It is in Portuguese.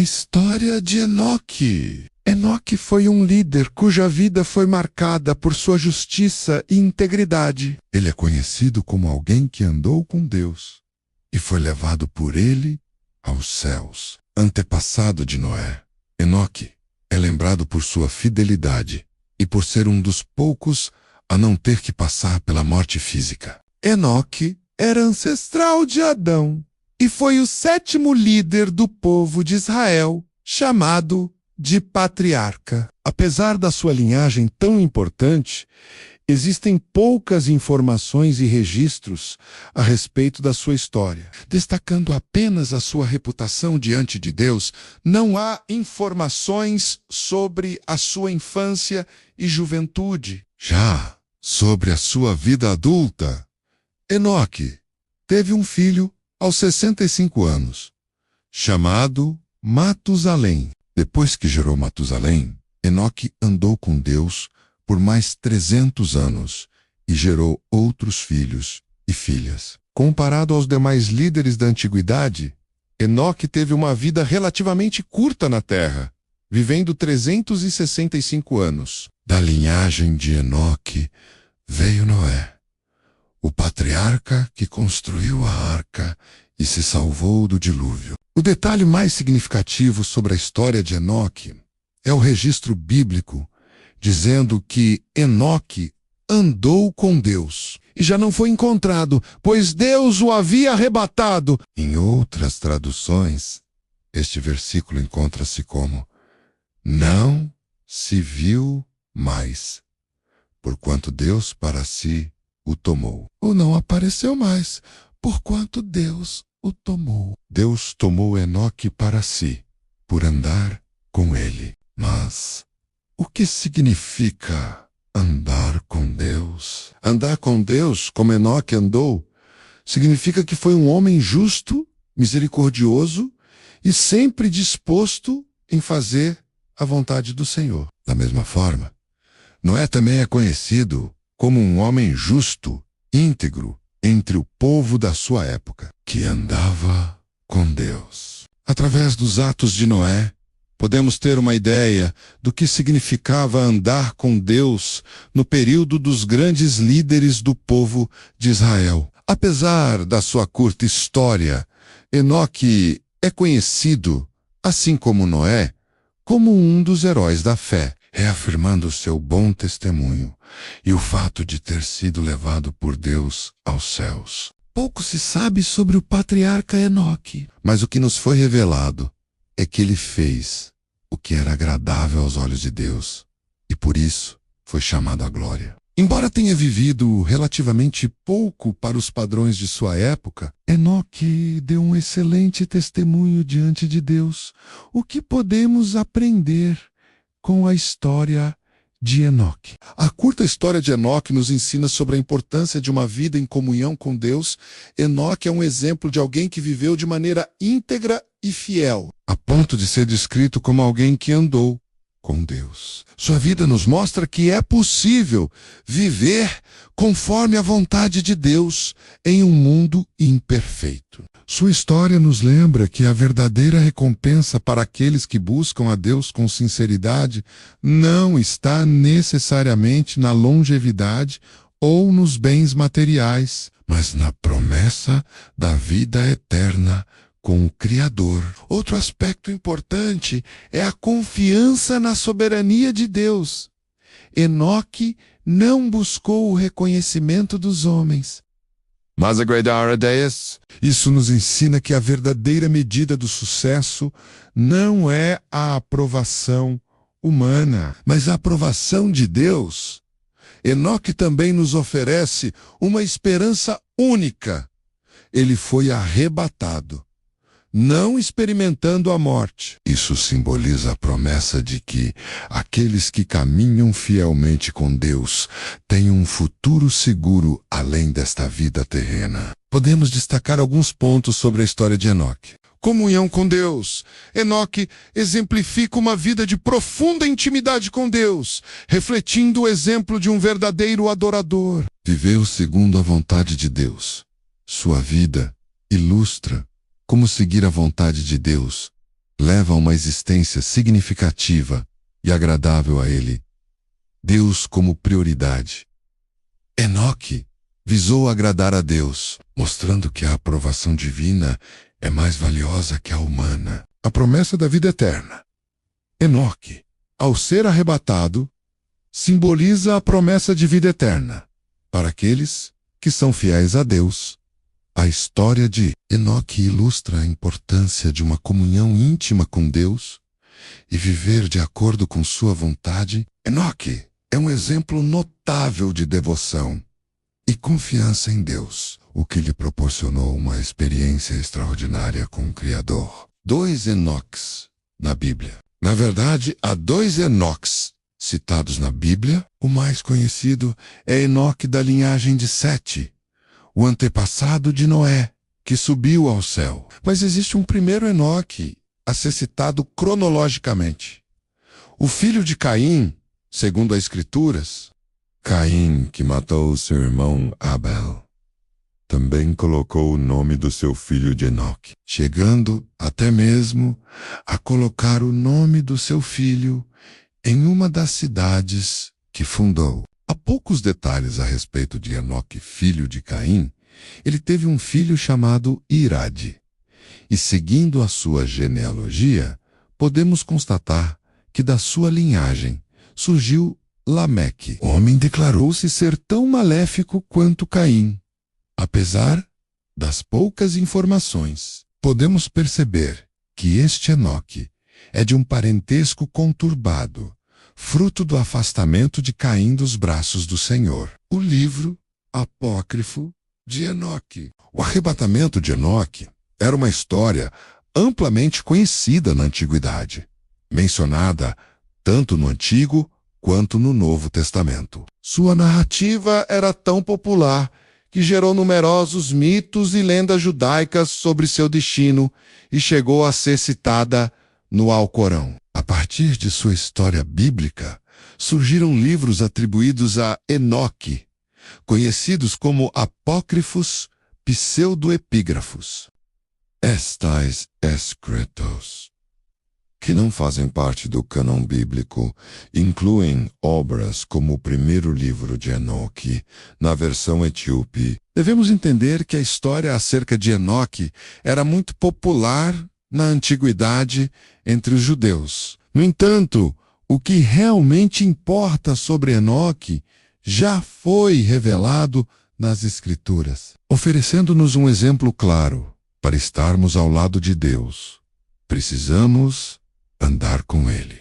história de Enoque. Enoque foi um líder cuja vida foi marcada por sua justiça e integridade. Ele é conhecido como alguém que andou com Deus e foi levado por ele aos céus. Antepassado de Noé, Enoque é lembrado por sua fidelidade e por ser um dos poucos a não ter que passar pela morte física. Enoque era ancestral de Adão e foi o 7º líder do povo de Israel, chamado de patriarca. Apesar da sua linhagem tão importante, existem poucas informações e registros a respeito da sua história. Destacando apenas a sua reputação diante de Deus, não há informações sobre a sua infância e juventude. Já sobre a sua vida adulta, Enoque teve um filho aos 65 anos, chamado Matusalém. Depois que gerou Matusalém, Enoque andou com Deus por mais 300 anos e gerou outros filhos e filhas. Comparado aos demais líderes da antiguidade, Enoque teve uma vida relativamente curta na terra, vivendo 365 anos. Da linhagem de Enoque veio Noé, o patriarca que construiu a arca e se salvou do dilúvio. O detalhe mais significativo sobre a história de Enoque é o registro bíblico dizendo que Enoque andou com Deus e já não foi encontrado, pois Deus o havia arrebatado. Em outras traduções, este versículo encontra-se como: não se viu mais, porquanto Deus para si o tomou. Ou não apareceu mais, porquanto Deus o tomou. Deus tomou Enoque para si, por andar com ele. Mas o que significa andar com Deus? Andar com Deus, como Enoque andou, significa que foi um homem justo, misericordioso e sempre disposto em fazer a vontade do Senhor. Da mesma forma, Noé também é conhecido como um homem justo, íntegro, entre o povo da sua época, que andava com Deus. Através dos atos de Noé, podemos ter uma ideia do que significava andar com Deus no período dos grandes líderes do povo de Israel. Apesar da sua curta história, Enoque é conhecido, assim como Noé, como um dos heróis da fé, reafirmando seu bom testemunho e o fato de ter sido levado por Deus aos céus. Pouco se sabe sobre o patriarca Enoque, mas o que nos foi revelado é que ele fez o que era agradável aos olhos de Deus e por isso foi chamado à glória. Embora tenha vivido relativamente pouco para os padrões de sua época, Enoque deu um excelente testemunho diante de Deus. O que podemos aprender com a história de Enoque? A curta história de Enoque nos ensina sobre a importância de uma vida em comunhão com Deus. Enoque é um exemplo de alguém que viveu de maneira íntegra e fiel, a ponto de ser descrito como alguém que andou com Deus. Sua vida nos mostra que é possível viver conforme a vontade de Deus em um mundo imperfeito. Sua história nos lembra que a verdadeira recompensa para aqueles que buscam a Deus com sinceridade não está necessariamente na longevidade ou nos bens materiais, mas na promessa da vida eterna com o Criador. Outro aspecto importante é a confiança na soberania de Deus. Enoque não buscou o reconhecimento dos homens, mas agradar a Deus. Isso nos ensina que a verdadeira medida do sucesso não é a aprovação humana, mas a aprovação de Deus. Enoque também nos oferece uma esperança única. Ele foi arrebatado, não experimentando a morte. Isso simboliza a promessa de que aqueles que caminham fielmente com Deus têm um futuro seguro além desta vida terrena. Podemos destacar alguns pontos sobre a história de Enoque. Comunhão com Deus. Enoque exemplifica uma vida de profunda intimidade com Deus, refletindo o exemplo de um verdadeiro adorador. Viveu segundo a vontade de Deus. Sua vida ilustra como seguir a vontade de Deus leva a uma existência significativa e agradável a Ele. Deus como prioridade. Enoque visou agradar a Deus, mostrando que a aprovação divina é mais valiosa que a humana. A promessa da vida eterna. Enoque, ao ser arrebatado, simboliza a promessa de vida eterna para aqueles que são fiéis a Deus. A história de Enoque ilustra a importância de uma comunhão íntima com Deus e viver de acordo com sua vontade. Enoque é um exemplo notável de devoção e confiança em Deus, o que lhe proporcionou uma experiência extraordinária com o Criador. 2 Enoques na Bíblia. Na verdade, há 2 Enoques citados na Bíblia. O mais conhecido é Enoque da linhagem de Sete, o antepassado de Noé, que subiu ao céu. Mas existe um primeiro Enoque a ser citado cronologicamente. O filho de Caim, segundo as Escrituras, Caim, que matou seu irmão Abel, também colocou o nome do seu filho de Enoque, chegando até mesmo a colocar o nome do seu filho em uma das cidades que fundou. Há poucos detalhes a respeito de Enoque, filho de Caim. Ele teve um filho chamado Irade. E seguindo a sua genealogia, podemos constatar que da sua linhagem surgiu Lameque. O homem declarou-se ser tão maléfico quanto Caim. Apesar das poucas informações, podemos perceber que este Enoque é de um parentesco conturbado, fruto do afastamento de Caim dos braços do Senhor. O livro apócrifo de Enoque. O arrebatamento de Enoque era uma história amplamente conhecida na Antiguidade, mencionada tanto no Antigo quanto no Novo Testamento. Sua narrativa era tão popular que gerou numerosos mitos e lendas judaicas sobre seu destino e chegou a ser citada no Alcorão. A partir de sua história bíblica, surgiram livros atribuídos a Enoque, conhecidos como apócrifos pseudoepígrafos. Estais escritos, que não fazem parte do cânon bíblico, incluem obras como o primeiro livro de Enoque, na versão etíope. Devemos entender que a história acerca de Enoque era muito popular na antiguidade entre os judeus. No entanto, o que realmente importa sobre Enoque já foi revelado nas Escrituras, oferecendo-nos um exemplo claro. Para estarmos ao lado de Deus, precisamos andar com Ele.